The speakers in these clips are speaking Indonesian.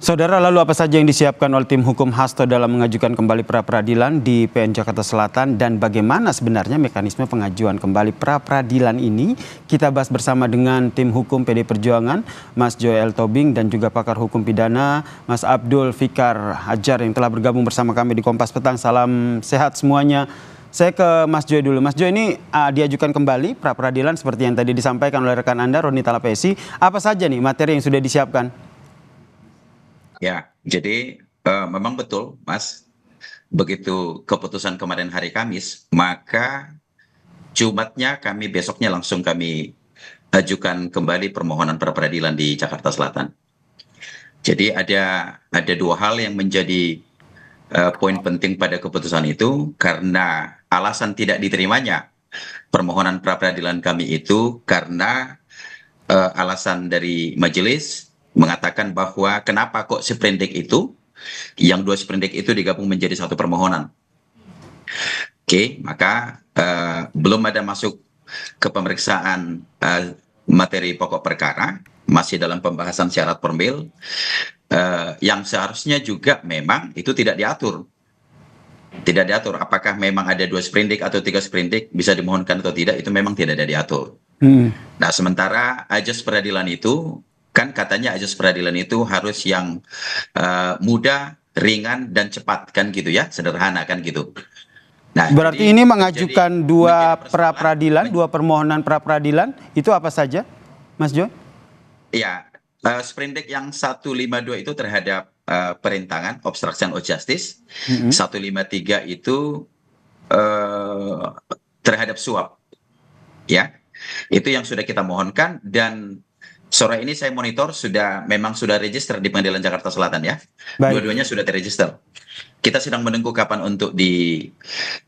Saudara, lalu apa saja yang disiapkan oleh tim hukum Hasto dalam mengajukan kembali pra-peradilan di PN Jakarta Selatan dan bagaimana sebenarnya mekanisme pengajuan kembali pra-peradilan ini? Kita bahas bersama dengan tim hukum PD Perjuangan, Mas Joel Tobing dan juga pakar hukum pidana, Mas Abdul Fikar Hajar yang telah bergabung bersama kami di Kompas Petang. Salam sehat semuanya. Saya ke Mas Joy dulu. Mas Joy, ini diajukan kembali pra-peradilan seperti yang tadi disampaikan oleh rekan Anda, Roni Talapesi. Apa saja nih materi yang sudah disiapkan? Ya, jadi memang betul, Mas. Begitu keputusan kemarin hari Kamis, maka Jumatnya besoknya langsung kami ajukan kembali permohonan pra peradilan di Jakarta Selatan. Jadi ada dua hal yang menjadi poin penting pada keputusan itu, karena alasan tidak diterimanya permohonan pra peradilan kami itu karena alasan dari majelis mengatakan bahwa kenapa kok seprindik itu, yang dua seprindik itu digabung menjadi satu permohonan. Oke, maka belum ada masuk ke pemeriksaan materi pokok perkara, masih dalam pembahasan syarat formil, yang seharusnya juga memang itu tidak diatur. Tidak diatur apakah memang ada dua seprindik atau tiga seprindik bisa dimohonkan atau tidak, itu memang tidak ada diatur. Nah, sementara ajas peradilan itu kan katanya ajas peradilan itu harus yang mudah, ringan dan cepat kan gitu ya, sederhana kan gitu. Nah, berarti ini mengajukan dua pra-peradilan, dua permohonan pra-peradilan, itu apa saja, Mas Jo? Iya, sprindik yang 152 itu terhadap perintangan obstruction of justice, 153 itu terhadap suap, ya. Itu yang sudah kita mohonkan, dan sore ini saya monitor memang sudah register di Pengadilan Jakarta Selatan ya. Dua-duanya sudah terregister. Kita sedang menunggu kapan untuk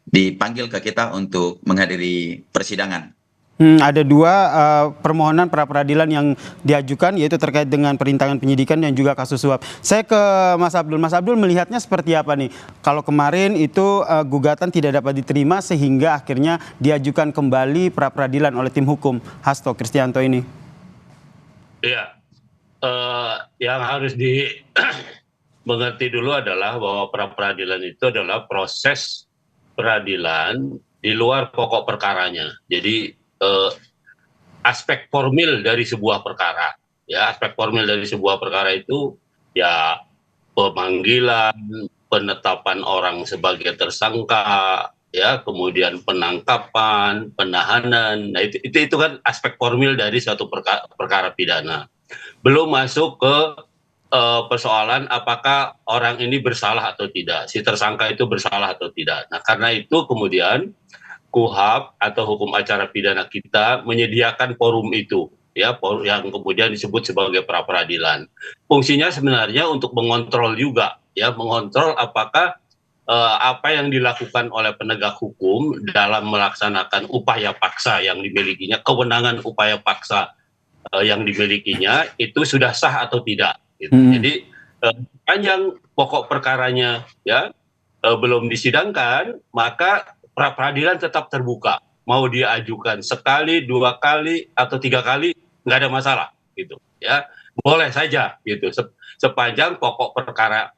dipanggil ke kita untuk menghadiri persidangan. Ada dua permohonan pra-peradilan yang diajukan, yaitu terkait dengan perintangan penyidikan dan juga kasus suap. Saya ke Mas Abdul. Mas Abdul melihatnya seperti apa nih? Kalau kemarin itu gugatan tidak dapat diterima sehingga akhirnya diajukan kembali pra-peradilan oleh tim hukum Hasto Kristianto ini. Iya, yang harus dimengerti dulu adalah bahwa pra-peradilan itu adalah proses peradilan di luar pokok perkaranya. Jadi aspek formil dari sebuah perkara, ya, aspek formil dari sebuah perkara itu ya pemanggilan, penetapan orang sebagai tersangka, ya, kemudian penangkapan, penahanan. Nah, itu kan aspek formil dari suatu perkara pidana. Belum masuk ke persoalan apakah orang ini bersalah atau tidak, si tersangka itu bersalah atau tidak. Nah, karena itu kemudian KUHP atau hukum acara pidana kita menyediakan forum itu, ya, yang kemudian disebut sebagai pra-peradilan. Fungsinya sebenarnya untuk mengontrol juga, ya, mengontrol apakah apa yang dilakukan oleh penegak hukum dalam melaksanakan upaya paksa yang dimilikinya, kewenangan upaya paksa yang dimilikinya itu sudah sah atau tidak. Gitu. Jadi panjang pokok perkaranya ya belum disidangkan, maka pra-peradilan tetap terbuka. Mau dia ajukan sekali, dua kali, atau tiga kali, nggak ada masalah, gitu. Ya, boleh saja, gitu. Sepanjang pokok perkaranya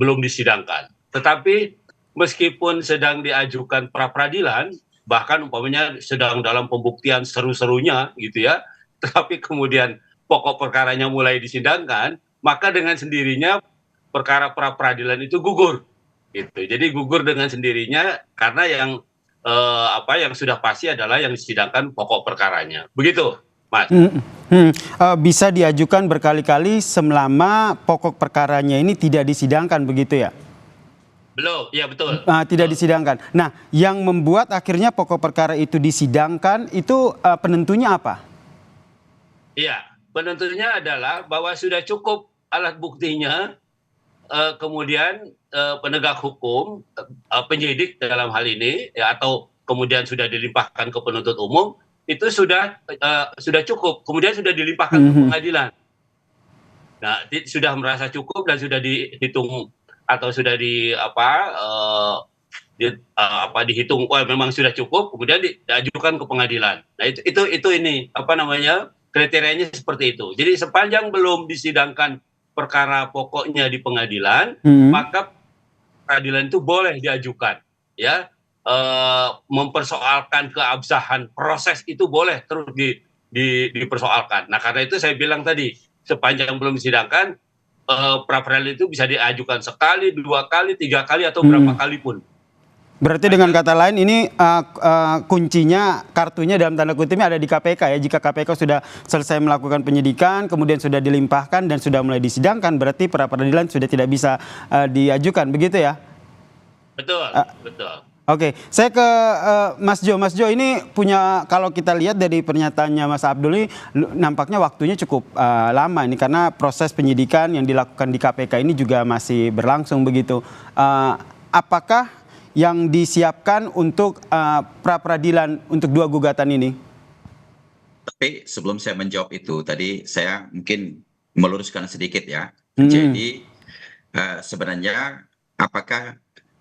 belum disidangkan. Tetapi meskipun sedang diajukan pra-peradilan, bahkan umpamanya sedang dalam pembuktian seru-serunya, gitu ya, tetapi kemudian pokok perkaranya mulai disidangkan, maka dengan sendirinya perkara pra-peradilan itu gugur. Gitu. Jadi gugur dengan sendirinya karena yang yang sudah pasti adalah yang disidangkan pokok perkaranya. Begitu, Mas. Bisa diajukan berkali-kali selama pokok perkaranya ini tidak disidangkan, begitu ya? Belum, ya betul. Tidak disidangkan. Nah, yang membuat akhirnya pokok perkara itu disidangkan itu penentunya apa? Iya, penentunya adalah bahwa sudah cukup alat buktinya. Kemudian penegak hukum, penyidik dalam hal ini, ya, atau kemudian sudah dilimpahkan ke penuntut umum, itu sudah cukup, kemudian sudah dilimpahkan ke pengadilan. Nah, sudah merasa cukup dan sudah dihitung atau sudah dihitung, memang sudah cukup, kemudian diajukan ke pengadilan. Nah, itu ini kriterianya seperti itu. Jadi sepanjang belum disidangkan perkara pokoknya di pengadilan, maka peradilan itu boleh diajukan, ya. Mempersoalkan keabsahan proses itu boleh terus dipersoalkan. Nah, karena itu saya bilang tadi, sepanjang belum disidangkan, pra peradilan itu bisa diajukan sekali, 2 kali, 3 kali, atau berapa kali pun. Berarti dengan kata lain ini kuncinya, kartunya dalam tanda kutipnya ada di KPK ya. Jika KPK sudah selesai melakukan penyidikan, kemudian sudah dilimpahkan dan sudah mulai disidangkan, berarti pra peradilan sudah tidak bisa diajukan, begitu ya? Betul, betul. Oke, saya ke Mas Jo. Mas Jo ini punya, kalau kita lihat dari pernyataannya Mas Abdul ini nampaknya waktunya cukup lama ini, karena proses penyidikan yang dilakukan di KPK ini juga masih berlangsung begitu. Apakah yang disiapkan untuk pra peradilan untuk 2 gugatan ini? Tapi sebelum saya menjawab itu, tadi saya mungkin meluruskan sedikit ya. Jadi sebenarnya apakah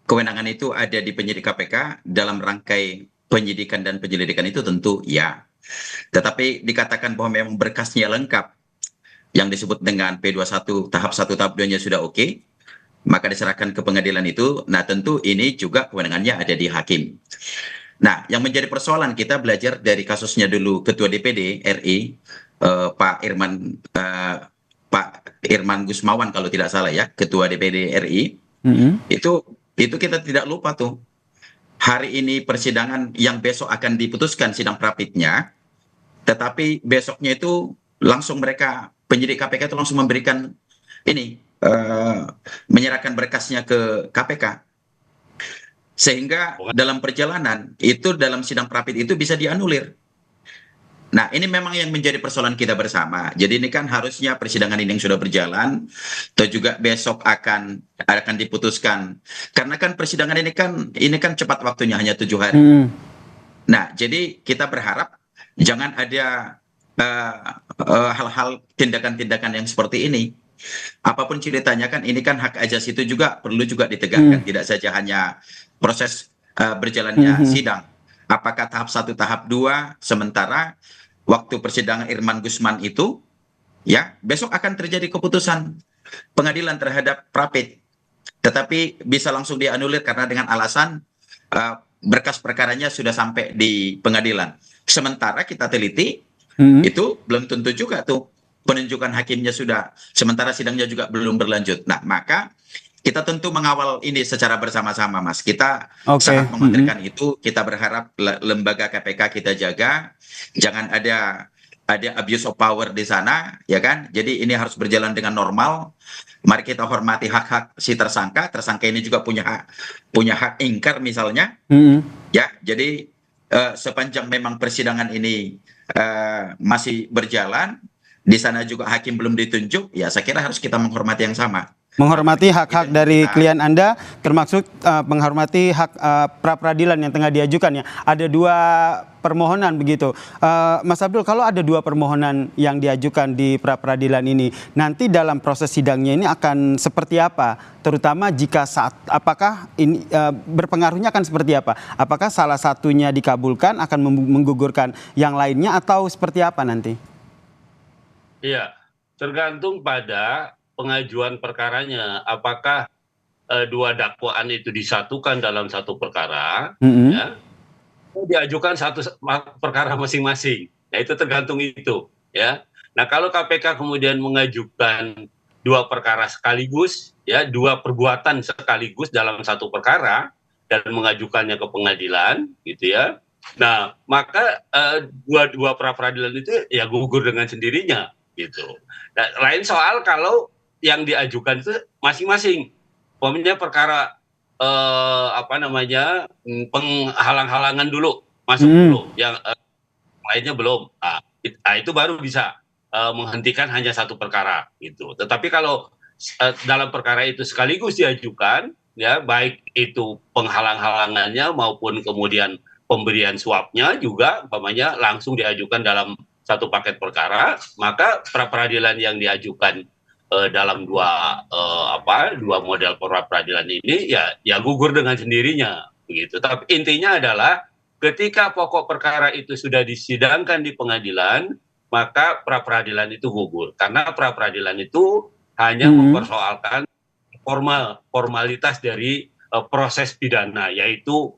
kewenangan itu ada di penyidik KPK dalam rangkai penyidikan dan penyelidikan itu? Tentu ya. Tetapi dikatakan bahwa memang berkasnya lengkap, yang disebut dengan P21 tahap 1 tahap 2-nya sudah oke, maka diserahkan ke pengadilan itu. Nah, tentu ini juga kewenangannya ada di hakim. Nah, yang menjadi persoalan, kita belajar dari kasusnya dulu Ketua DPD RI, Pak Irman Gusmawan kalau tidak salah ya, Ketua DPD RI. Itu kita tidak lupa tuh. Hari ini persidangan yang besok akan diputuskan sidang prapitnya, tetapi besoknya itu langsung mereka, penyidik KPK itu langsung memberikan ini, menyerahkan berkasnya ke KPK, sehingga dalam perjalanan itu, dalam sidang prapit itu bisa dianulir. Nah, ini memang yang menjadi persoalan kita bersama. Jadi ini kan harusnya persidangan ini yang sudah berjalan, atau juga besok akan diputuskan, karena kan persidangan ini kan cepat waktunya, hanya 7 hari. Nah, jadi kita berharap jangan ada hal-hal tindakan-tindakan yang seperti ini. Apapun ceritanya kan ini kan hak asasi itu juga perlu juga ditegakkan, tidak saja hanya proses berjalannya sidang. Apakah tahap 1, tahap 2, sementara waktu persidangan Irman Gusman itu ya besok akan terjadi keputusan pengadilan terhadap prapit, tetapi bisa langsung dianulir karena dengan alasan berkas perkaranya sudah sampai di pengadilan. Sementara kita teliti itu belum tentu juga tuh penunjukan hakimnya sudah, sementara sidangnya juga belum berlanjut. Nah, maka kita tentu mengawal ini secara bersama-sama, Mas. Kita sangat mengkhawatirkan itu. Kita berharap lembaga KPK kita jaga, jangan ada abuse of power di sana, ya kan? Jadi ini harus berjalan dengan normal. Mari kita hormati hak-hak si tersangka. Tersangka ini juga punya hak ingkar misalnya. Ya, jadi sepanjang memang persidangan ini masih berjalan, di sana juga hakim belum ditunjuk, ya saya kira harus kita menghormati yang sama. Menghormati hak-hak dari klien Anda, termasuk menghormati hak pra peradilan yang tengah diajukan ya. Ada 2 permohonan begitu. Mas Abdul, kalau ada 2 permohonan yang diajukan di pra peradilan ini, nanti dalam proses sidangnya ini akan seperti apa? Terutama jika apakah ini berpengaruhnya akan seperti apa? Apakah salah satunya dikabulkan akan menggugurkan yang lainnya, atau seperti apa nanti? Iya, tergantung pada pengajuan perkaranya. Apakah 2 dakwaan itu disatukan dalam satu perkara, ya, diajukan satu perkara masing-masing. Nah, itu tergantung itu, ya. Nah, kalau KPK kemudian mengajukan 2 perkara sekaligus, ya, 2 perbuatan sekaligus dalam satu perkara dan mengajukannya ke pengadilan, gitu ya. Nah, maka dua pra peradilan itu ya gugur dengan sendirinya, gitu. Nah, lain soal kalau yang diajukan itu masing-masing, umpamanya perkara penghalang-halangan dulu masuk dulu, yang lainnya belum. Itu baru bisa menghentikan hanya satu perkara, gitu. Tetapi kalau dalam perkara itu sekaligus diajukan, ya, baik itu penghalang-halangannya maupun kemudian pemberian suapnya juga umpamanya langsung diajukan dalam satu paket perkara, maka pra peradilan yang diajukan dalam dua model pra peradilan ini ya gugur dengan sendirinya, begitu. Tapi intinya adalah ketika pokok perkara itu sudah disidangkan di pengadilan, maka pra peradilan itu gugur. Karena pra peradilan itu hanya mempersoalkan formalitas dari proses pidana, yaitu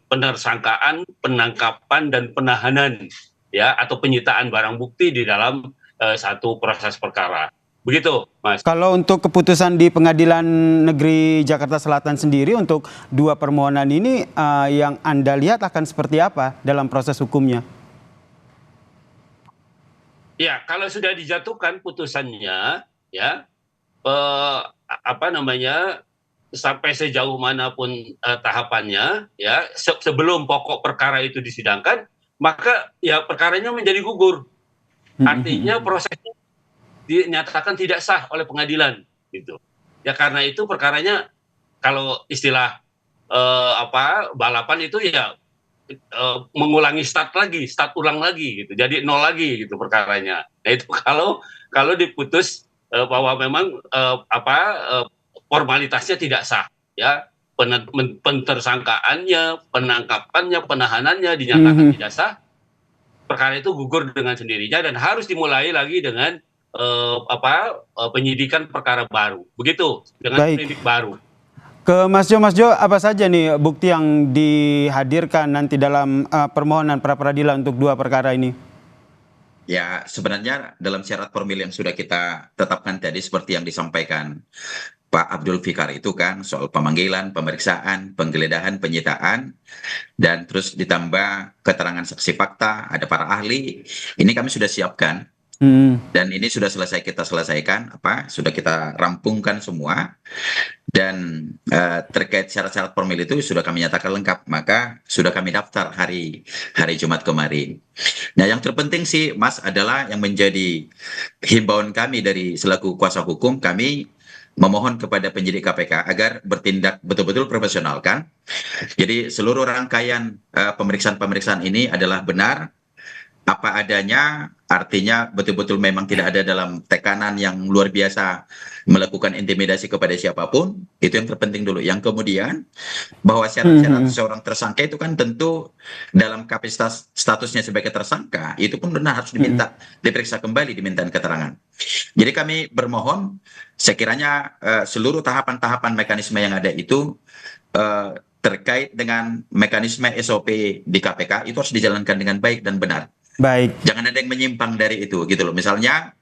penersangkaan, penangkapan dan penahanan, ya, atau penyitaan barang bukti di dalam satu proses perkara. Begitu, Mas. Kalau untuk keputusan di Pengadilan Negeri Jakarta Selatan sendiri untuk dua permohonan ini yang Anda lihat akan seperti apa dalam proses hukumnya? Ya, kalau sudah dijatuhkan putusannya, ya, sampai sejauh manapun tahapannya, ya, sebelum pokok perkara itu disidangkan, maka ya perkaranya menjadi gugur. Artinya prosesnya dinyatakan tidak sah oleh pengadilan, gitu. Ya karena itu perkaranya, kalau istilah balapan itu ya mengulangi start ulang lagi, gitu. Jadi nol lagi, gitu perkaranya. Nah itu kalau diputus bahwa memang formalitasnya tidak sah, ya, pentersangkaannya, penangkapannya, penahanannya dinyatakan tidak sah, perkara itu gugur dengan sendirinya dan harus dimulai lagi dengan penyidikan perkara baru, begitu, dengan penyidik baru. Ke Mas Jo, apa saja nih bukti yang dihadirkan nanti dalam permohonan pra peradilan untuk dua perkara ini? Ya, sebenarnya dalam syarat formil yang sudah kita tetapkan tadi seperti yang disampaikan Pak Abdul Fikar itu kan soal pemanggilan, pemeriksaan, penggeledahan, penyitaan, dan terus ditambah keterangan saksi fakta, ada para ahli, ini kami sudah siapkan. Dan ini sudah kita selesaikan, sudah kita rampungkan semua, dan terkait syarat-syarat formil itu sudah kami nyatakan lengkap, maka sudah kami daftar hari Jumat kemarin. Nah, yang terpenting sih, Mas, adalah yang menjadi himbauan kami dari selaku kuasa hukum, kami memohon kepada penyidik KPK agar bertindak betul-betul profesional kan. Jadi seluruh rangkaian pemeriksaan ini adalah benar, apa adanya, artinya betul-betul memang tidak ada dalam tekanan yang luar biasa melakukan intimidasi kepada siapapun. Itu yang terpenting dulu. Yang kemudian bahwa syarat-syarat seorang tersangka itu kan tentu dalam kapasitas statusnya sebagai tersangka itu pun benar harus diminta diperiksa kembali, dimintain keterangan. Jadi kami bermohon sekiranya seluruh tahapan-tahapan mekanisme yang ada itu terkait dengan mekanisme SOP di KPK itu harus dijalankan dengan baik dan benar. Baik. Jangan ada yang menyimpang dari itu, gitu loh. Misalnya,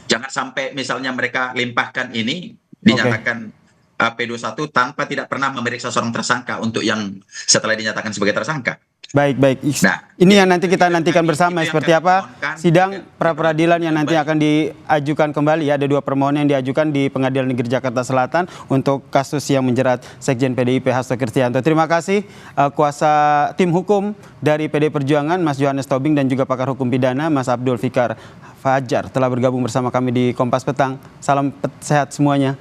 jangan sampai misalnya mereka limpahkan ini dinyatakan P21 tanpa tidak pernah memeriksa seorang tersangka untuk yang setelah dinyatakan sebagai tersangka. Baik. Nah, ini yang nanti kita nantikan bersama seperti apa sidang pra peradilan yang nanti akan diajukan kembali. Ada dua permohonan yang diajukan di Pengadilan Negeri Jakarta Selatan untuk kasus yang menjerat Sekjen PDIP Hasto Kristianto. Terima kasih kuasa tim hukum dari PD Perjuangan Mas Johannes Tobing dan juga pakar hukum pidana Mas Abdul Fikar Fajar telah bergabung bersama kami di Kompas Petang. Salam sehat semuanya.